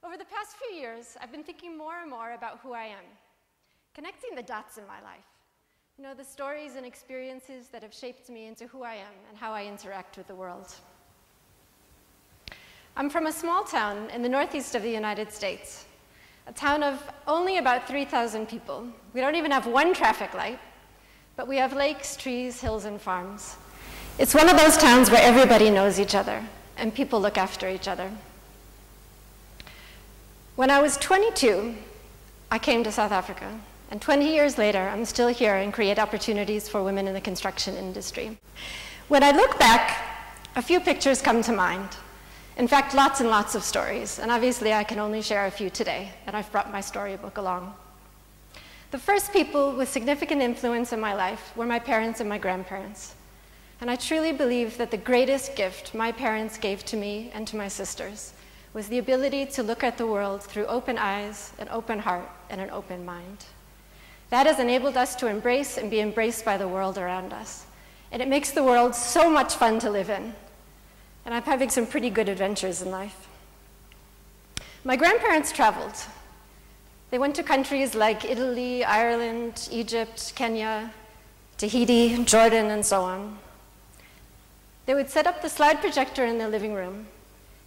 Over the past few years, I've been thinking more and more about who I am, connecting the dots in my life. You know, the stories and experiences that have shaped me into who I am and how I interact with the world. I'm from a small town in the northeast of the United States, a town of only about 3,000 people. We don't even have one traffic light, but we have lakes, trees, hills, and farms. It's one of those towns where everybody knows each other and people look after each other. When I was 22, I came to South Africa, and 20 years later, I'm still here and create opportunities for women in the construction industry. When I look back, a few pictures come to mind. In fact, lots and lots of stories, and obviously I can only share a few today, and I've brought my storybook along. The first people with significant influence in my life were my parents and my grandparents. And I truly believe that the greatest gift my parents gave to me and to my sisters was the ability to look at the world through open eyes, an open heart, and an open mind. That has enabled us to embrace and be embraced by the world around us. And it makes the world so much fun to live in. And I'm having some pretty good adventures in life. My grandparents traveled. They went to countries like Italy, Ireland, Egypt, Kenya, Tahiti, Jordan, and so on. They would set up the slide projector in their living room,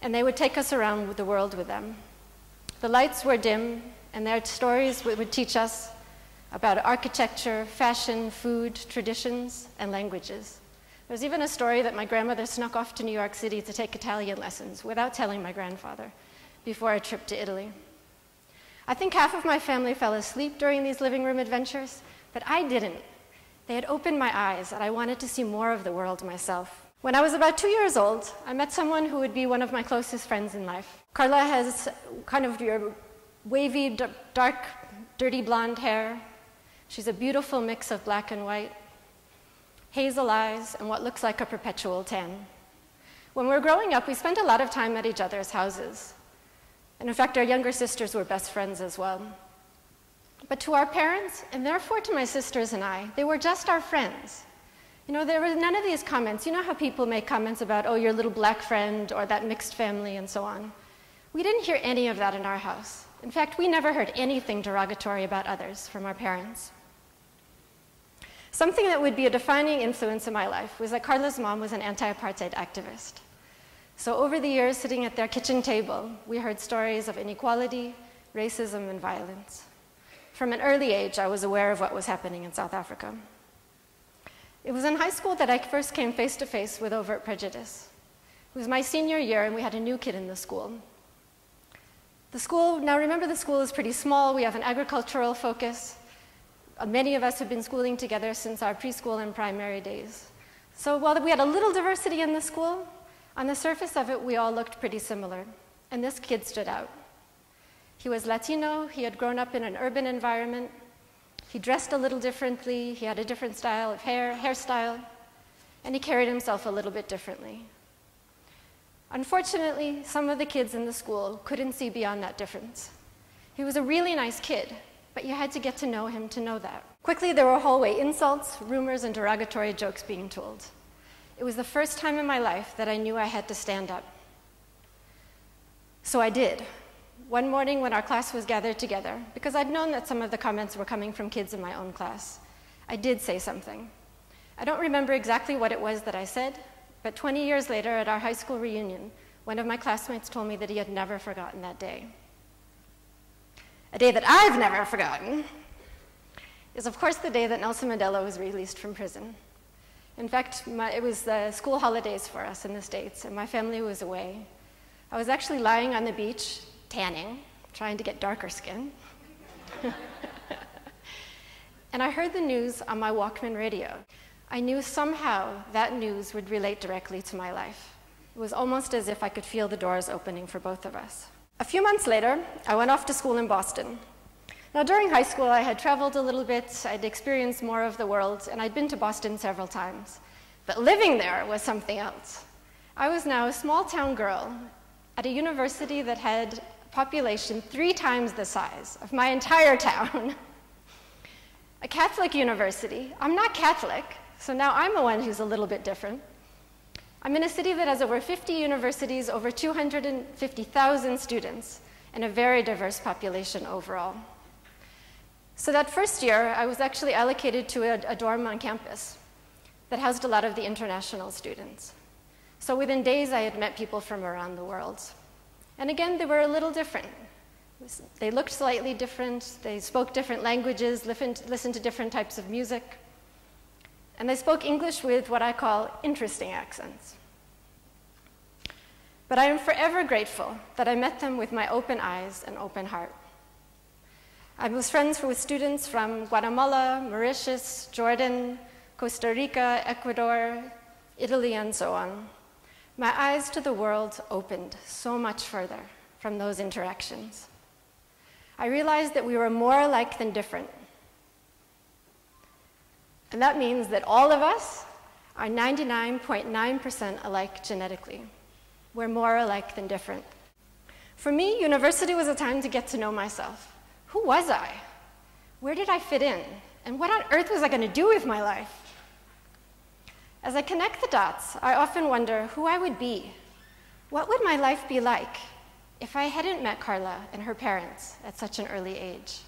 and they would take us around the world with them. The lights were dim, and their stories would teach us about architecture, fashion, food, traditions, and languages. There's even a story that my grandmother snuck off to New York City to take Italian lessons without telling my grandfather before a trip to Italy. I think half of my family fell asleep during these living room adventures, but I didn't. They had opened my eyes, and I wanted to see more of the world myself. When I was about 2 years old, I met someone who would be one of my closest friends in life. Carla has kind of your wavy, dark, dirty blonde hair. She's a beautiful mix of black and white, hazel eyes, and what looks like a perpetual tan. When we were growing up, we spent a lot of time at each other's houses. And in fact, our younger sisters were best friends as well. But to our parents, and therefore to my sisters and I, they were just our friends. You know, there were none of these comments. You know how people make comments about, oh, your little black friend, or that mixed family, and so on. We didn't hear any of that in our house. In fact, we never heard anything derogatory about others from our parents. Something that would be a defining influence in my life was that Carla's mom was an anti-apartheid activist. So over the years, sitting at their kitchen table, we heard stories of inequality, racism, and violence. From an early age, I was aware of what was happening in South Africa. It was in high school that I first came face to face with overt prejudice. It was my senior year, and we had a new kid in the school. The school, now remember, the school is pretty small. We have an agricultural focus. Many of us have been schooling together since our preschool and primary days. So while we had a little diversity in the school, on the surface of it, we all looked pretty similar. And this kid stood out. He was Latino. He had grown up in an urban environment. He dressed a little differently. He had a different style of hairstyle. And he carried himself a little bit differently. Unfortunately, some of the kids in the school couldn't see beyond that difference. He was a really nice kid, but you had to get to know him to know that. Quickly, there were hallway insults, rumors, and derogatory jokes being told. It was the first time in my life that I knew I had to stand up. So I did. One morning when our class was gathered together, because I'd known that some of the comments were coming from kids in my own class, I did say something. I don't remember exactly what it was that I said, but 20 years later at our high school reunion, one of my classmates told me that he had never forgotten that day. A day that I've never forgotten is, of course, the day that Nelson Mandela was released from prison. In fact, it was the school holidays for us in the States, and my family was away. I was actually lying on the beach, tanning, trying to get darker skin. And I heard the news on my Walkman radio. I knew somehow that news would relate directly to my life. It was almost as if I could feel the doors opening for both of us. A few months later, I went off to school in Boston. Now, during high school, I had traveled a little bit, I'd experienced more of the world, and I'd been to Boston several times. But living there was something else. I was now a small-town girl at a university that had a population 3 times the size of my entire town. A Catholic university. I'm not Catholic, so now I'm the one who's a little bit different. I'm in a city that has over 50 universities, over 250,000 students, and a very diverse population overall. So that first year, I was actually allocated to a dorm on campus that housed a lot of the international students. So within days, I had met people from around the world. And again, they were a little different. They looked slightly different, they spoke different languages, listened to different types of music, and they spoke English with what I call interesting accents. But I am forever grateful that I met them with my open eyes and open heart. I was friends with students from Guatemala, Mauritius, Jordan, Costa Rica, Ecuador, Italy, and so on. My eyes to the world opened so much further from those interactions. I realized that we were more alike than different. And that means that all of us are 99.9% alike genetically. We're more alike than different. For me, university was a time to get to know myself. Who was I? Where did I fit in? And what on earth was I going to do with my life? As I connect the dots, I often wonder who I would be. What would my life be like if I hadn't met Carla and her parents at such an early age?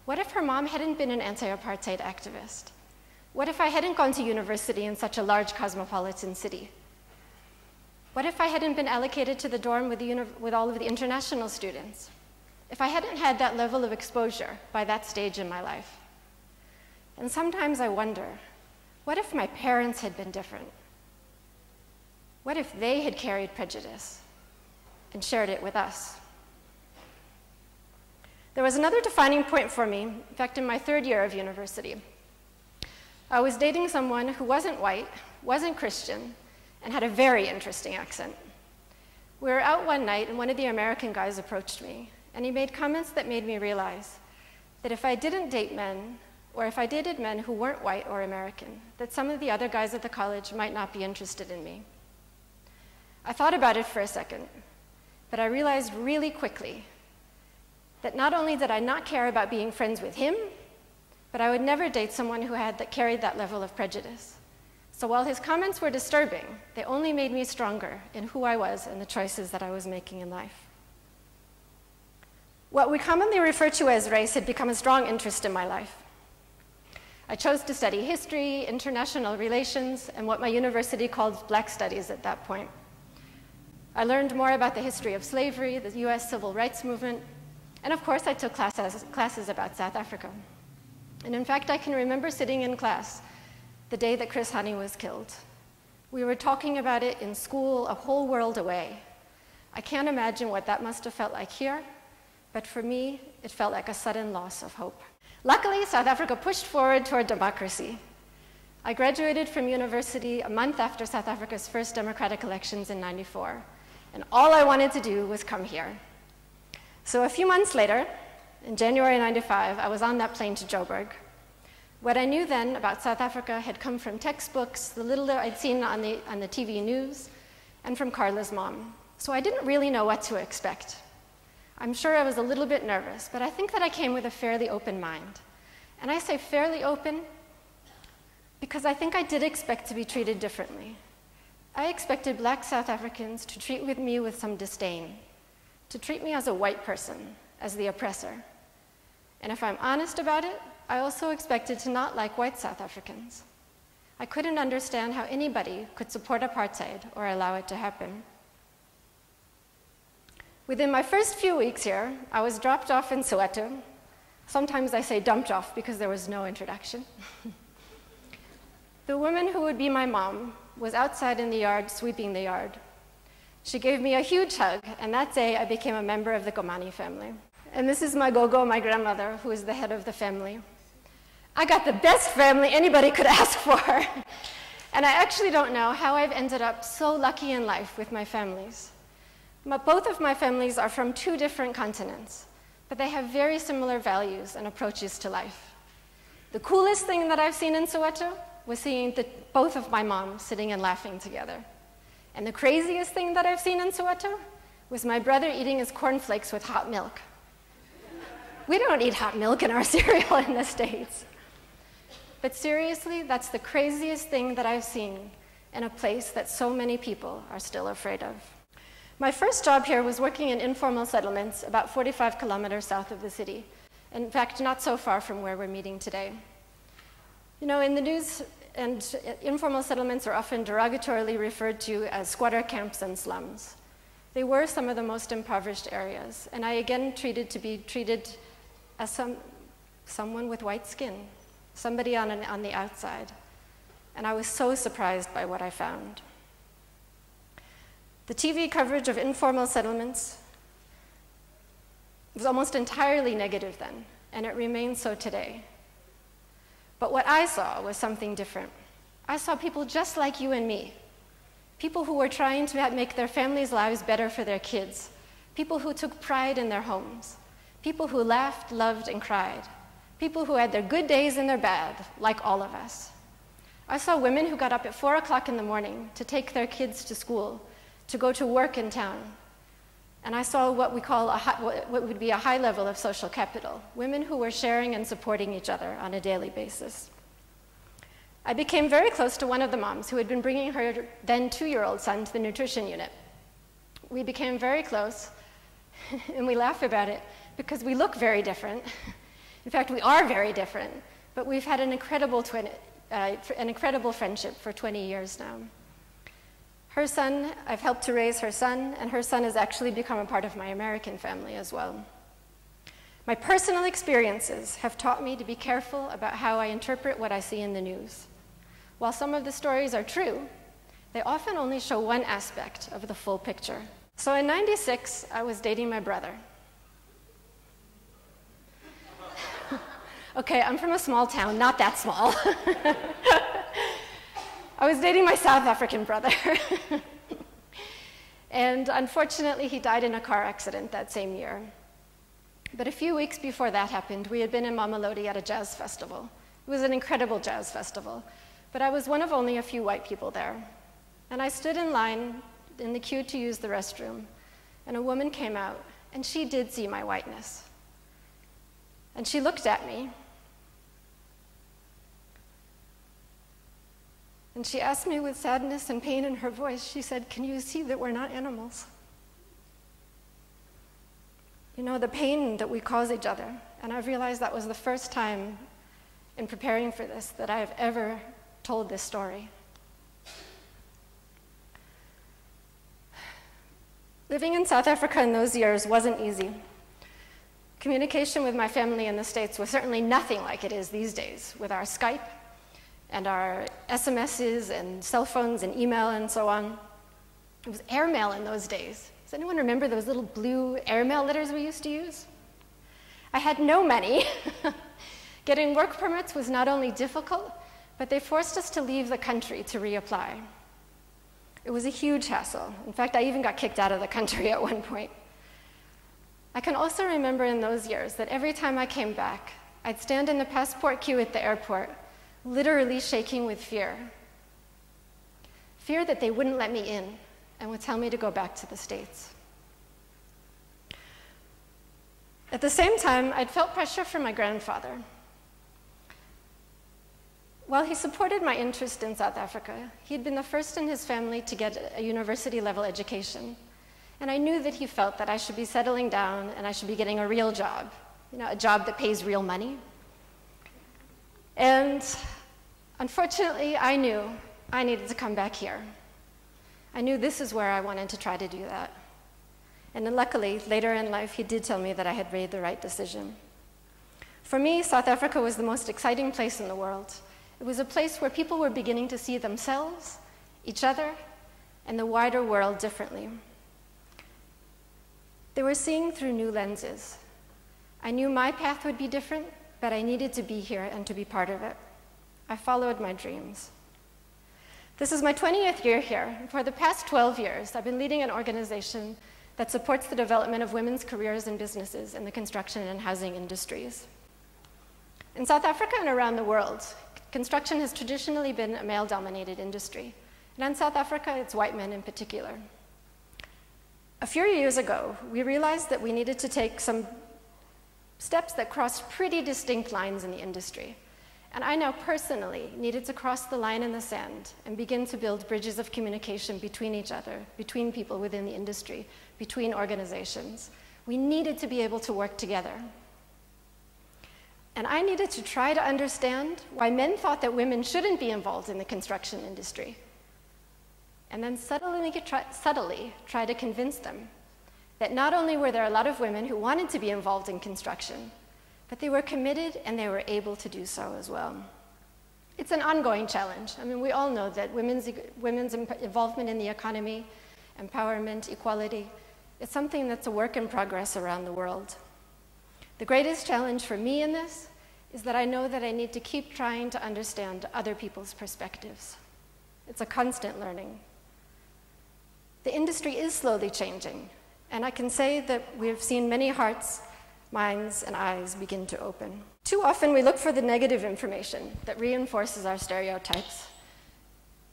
What if her mom hadn't been an anti-apartheid activist? What if I hadn't gone to university in such a large cosmopolitan city? What if I hadn't been allocated to the dorm with all of the international students? If I hadn't had that level of exposure by that stage in my life? And sometimes I wonder, what if my parents had been different? What if they had carried prejudice and shared it with us? There was another defining point for me, in fact, in my third year of university. I was dating someone who wasn't white, wasn't Christian, and had a very interesting accent. We were out one night, and one of the American guys approached me, and he made comments that made me realize that if I didn't date men, or if I dated men who weren't white or American, that some of the other guys at the college might not be interested in me. I thought about it for a second, but I realized really quickly that not only did I not care about being friends with him, but I would never date someone who carried that level of prejudice. So while his comments were disturbing, they only made me stronger in who I was and the choices that I was making in life. What we commonly refer to as race had become a strong interest in my life. I chose to study history, international relations, and what my university called Black Studies at that point. I learned more about the history of slavery, the US civil rights movement, and of course I took classes about South Africa. And in fact, I can remember sitting in class the day that Chris Hani was killed. We were talking about it in school, a whole world away. I can't imagine what that must have felt like here, but for me, it felt like a sudden loss of hope. Luckily, South Africa pushed forward toward democracy. I graduated from university a month after South Africa's first democratic elections in '94, and all I wanted to do was come here. So a few months later, in January '95, I was on that plane to Joburg. What I knew then about South Africa had come from textbooks, the little that I'd seen on the TV news, and from Carla's mom. So I didn't really know what to expect. I'm sure I was a little bit nervous, but I think that I came with a fairly open mind. And I say fairly open because I think I did expect to be treated differently. I expected Black South Africans to treat me with some disdain, to treat me as a white person, as the oppressor. And if I'm honest about it, I also expected to not like white South Africans. I couldn't understand how anybody could support apartheid or allow it to happen. Within my first few weeks here, I was dropped off in Soweto. Sometimes I say dumped off because there was no introduction. The woman who would be my mom was outside in the yard, sweeping the yard. She gave me a huge hug, and that day I became a member of the Komani family. And this is my gogo, my grandmother, who is the head of the family. I got the best family anybody could ask for. And I actually don't know how I've ended up so lucky in life with my families. Both of my families are from two different continents, but they have very similar values and approaches to life. The coolest thing that I've seen in Soweto was seeing both of my moms sitting and laughing together. And the craziest thing that I've seen in Soweto was my brother eating his cornflakes with hot milk. We don't eat hot milk in our cereal in the States. But seriously, that's the craziest thing that I've seen in a place that so many people are still afraid of. My first job here was working in informal settlements about 45 kilometers south of the city. In fact, not so far from where we're meeting today. You know, in the news, informal settlements are often derogatorily referred to as squatter camps and slums. They were some of the most impoverished areas, and I again to be treated as someone with white skin, somebody on the outside. And I was so surprised by what I found. The TV coverage of informal settlements was almost entirely negative then, and it remains so today. But what I saw was something different. I saw people just like you and me, people who were trying to make their families' lives better for their kids, people who took pride in their homes, people who laughed, loved, and cried, people who had their good days and their bad, like all of us. I saw women who got up at 4 o'clock in the morning to take their kids to school, to go to work in town. And I saw what we call what would be a high level of social capital, women who were sharing and supporting each other on a daily basis. I became very close to one of the moms who had been bringing her then 2-year-old son to the nutrition unit. We became very close, and we laugh about it because we look very different. In fact, we are very different, but we've had an incredible friendship for 20 years now. Her son, I've helped to raise her son, and her son has actually become a part of my American family as well. My personal experiences have taught me to be careful about how I interpret what I see in the news. While some of the stories are true, they often only show one aspect of the full picture. So in '96, I was dating my brother. Okay, I'm from a small town, not that small. I was dating my South African brother. And unfortunately, he died in a car accident that same year. But a few weeks before that happened, we had been in Mamelodi at a jazz festival. It was an incredible jazz festival, but I was one of only a few white people there. And I stood in line in the queue to use the restroom, and a woman came out, and she did see my whiteness. And she looked at me, and she asked me with sadness and pain in her voice, she said, "Can you see that we're not animals? You know, the pain that we cause each other." And I've realized that was the first time in preparing for this that I have ever told this story. Living in South Africa in those years wasn't easy. Communication with my family in the States was certainly nothing like it is these days with our Skype and our SMSs and cell phones and email and so on. It was airmail in those days. Does anyone remember those little blue airmail letters we used to use? I had no money. Getting work permits was not only difficult, but they forced us to leave the country to reapply. It was a huge hassle. In fact, I even got kicked out of the country at one point. I can also remember in those years that every time I came back, I'd stand in the passport queue at the airport, literally shaking with fear. Fear that they wouldn't let me in and would tell me to go back to the States. At the same time, I'd felt pressure from my grandfather. While he supported my interest in South Africa, he'd been the first in his family to get a university-level education. And I knew that he felt that I should be settling down and I should be getting a real job, you know, a job that pays real money. And unfortunately, I knew I needed to come back here. I knew this is where I wanted to try to do that. And then luckily, later in life, he did tell me that I had made the right decision. For me, South Africa was the most exciting place in the world. It was a place where people were beginning to see themselves, each other, and the wider world differently. They were seeing through new lenses. I knew my path would be different, but I needed to be here and to be part of it. I followed my dreams. This is my 20th year here. For the past 12 years, I've been leading an organization that supports the development of women's careers and businesses in the construction and housing industries. In South Africa and around the world, construction has traditionally been a male-dominated industry. And in South Africa, it's white men in particular. A few years ago, we realized that we needed to take some steps that crossed pretty distinct lines in the industry. And I now personally needed to cross the line in the sand and begin to build bridges of communication between each other, between people within the industry, between organizations. We needed to be able to work together. And I needed to try to understand why men thought that women shouldn't be involved in the construction industry. And then subtly try to convince them that not only were there a lot of women who wanted to be involved in construction, but they were committed and they were able to do so as well. It's an ongoing challenge. I mean, we all know that women's involvement in the economy, empowerment, equality, it's something that's a work in progress around the world. The greatest challenge for me in this is that I know that I need to keep trying to understand other people's perspectives. It's a constant learning. The industry is slowly changing, and I can say that we have seen many hearts, minds, and eyes begin to open. Too often we look for the negative information that reinforces our stereotypes.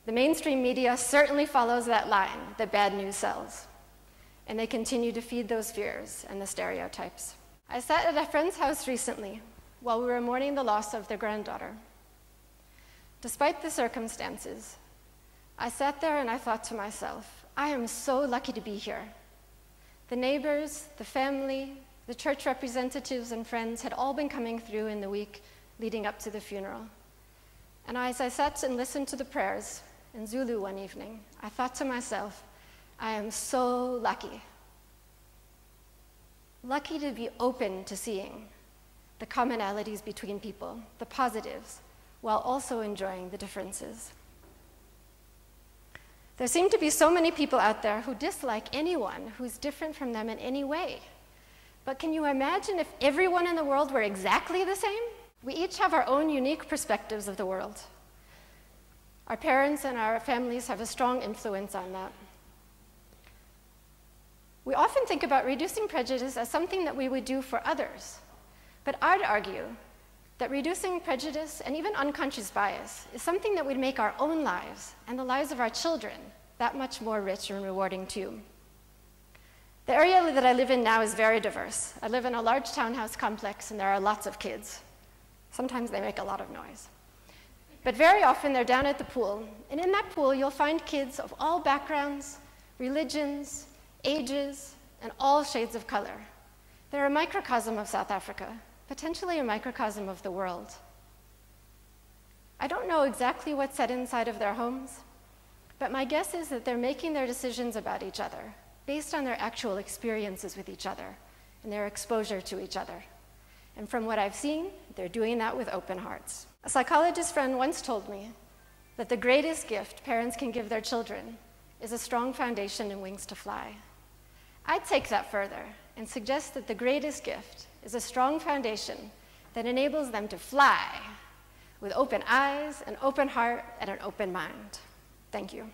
The mainstream media certainly follows that line that bad news sells, and they continue to feed those fears and the stereotypes. I sat at a friend's house recently while we were mourning the loss of their granddaughter. Despite the circumstances, I sat there and I thought to myself, I am so lucky to be here. The neighbors, the family, the church representatives and friends had all been coming through in the week leading up to the funeral. And as I sat and listened to the prayers in Zulu one evening, I thought to myself, I am so lucky. Lucky to be open to seeing the commonalities between people, the positives, while also enjoying the differences. There seem to be so many people out there who dislike anyone who's different from them in any way. But can you imagine if everyone in the world were exactly the same? We each have our own unique perspectives of the world. Our parents and our families have a strong influence on that. We often think about reducing prejudice as something that we would do for others. But I'd argue that reducing prejudice and even unconscious bias is something that would make our own lives and the lives of our children that much more rich and rewarding too. The area that I live in now is very diverse. I live in a large townhouse complex and there are lots of kids. Sometimes they make a lot of noise. But very often they're down at the pool, and in that pool you'll find kids of all backgrounds, religions, ages, and all shades of color. They're a microcosm of South Africa, potentially a microcosm of the world. I don't know exactly what's said inside of their homes, but my guess is that they're making their decisions about each other based on their actual experiences with each other and their exposure to each other. And from what I've seen, they're doing that with open hearts. A psychologist friend once told me that the greatest gift parents can give their children is a strong foundation and wings to fly. I'd take that further and suggest that the greatest gift is a strong foundation that enables them to fly with open eyes, an open heart, and an open mind. Thank you.